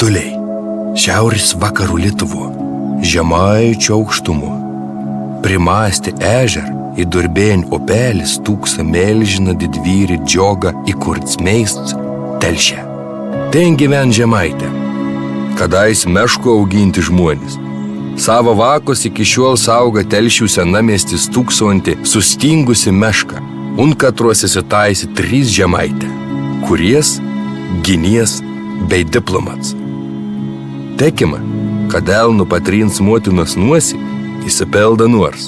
Krituliai. Šiaurės vakarų Lietuvo. Žemaičių aukštumo. Primasti ežer į Durbėn upelis tūksa melžina didvyrį džiogą į kurcmeist telšę. Ten gyven žemaitė. Kadais meško auginti žmonės. Savo vakos iki šiol sauga telšių senamiestis tūksuojantį sustingusi mešką. Un katruose sitaisi 3 žemaitė. Kuries, ginies bei diplomats. Tekima, kad elnu patrins motinos nuosi, įsipelda nors.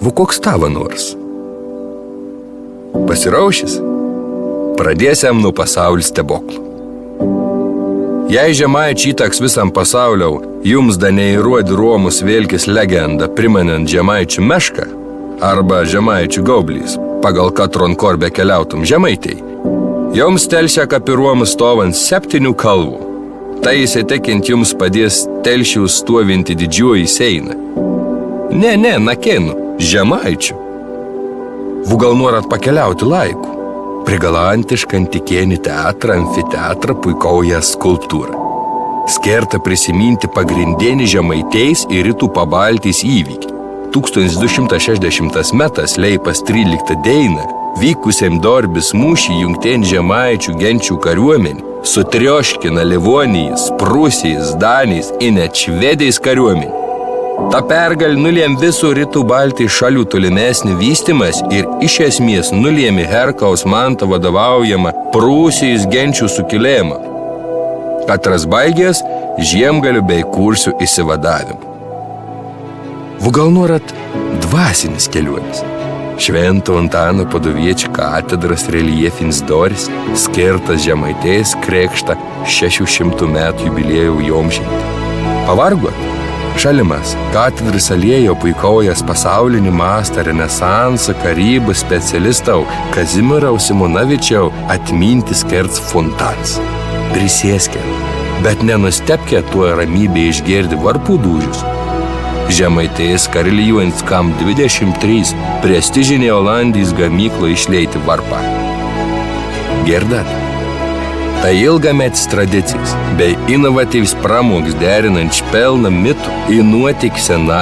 Vu koks tavo nors? Pasiraušis? Pradėsiam nuo pasaulio stebuklų. Jei žemaičiai įtaks visam pasauliau, jums da neįrodė Romus vėlkis legendą primenant žemaičių mešką arba žemaičių gaublys, pagal katron korbę keliautum žemaitei, jums telšia kapiruomų stovant 7 kalvų. Tai įsitikint jums padės telšių stovinti didžioji seina. Ne, nakėnų, žemaičių. Vu gal norat pakeliauti laiku. Prigalantišką antikėnį teatrą, amfiteatrą puikauja skulptūrą. Skerta prisiminti pagrindinį žemaiteis ir rytų pabaltys įvykį. 1260 metas Leipas 13 deina, vykusiam Dorbis mūšį jungtien žemaičių genčių kariuomenį, sutrioškina Livonijais, Prūsijais, Danijais ir net Švedijais kariuomenį. Ta pergal nulėm visų rytų Baltijos šalių tolimesnį vystimas ir iš esmės nulėmė Herkaus Manto vadovaujamą Prūsijos genčių sukilėjimą. Katras baigės Žiemgalių bei Kursių įsivadavimu. Vu gal norat dvasinis kelionis. Švento Antano Paduviečio katedros reljefinis doris, skirtas žemaitės krikštą 600 metų jubiliejų jomžinti. Pavargot? Šalimas, katedros alėjo puikaujas pasaulinį mastą renesansą karybų specialistau Kazimierau Simonavičiau atminti skirts fontans. Prisėskė, bet nenustepkė tuo ramybė išgirdi varpų dūžius. Žemaitės karalijuojant Skam 23 prestižinė Olandijos gamyklo išleiti varpą. Girdat? Tai ilgametis tradicijas bei inovatyvs pramogs derinant špelną mitų į nuotik senam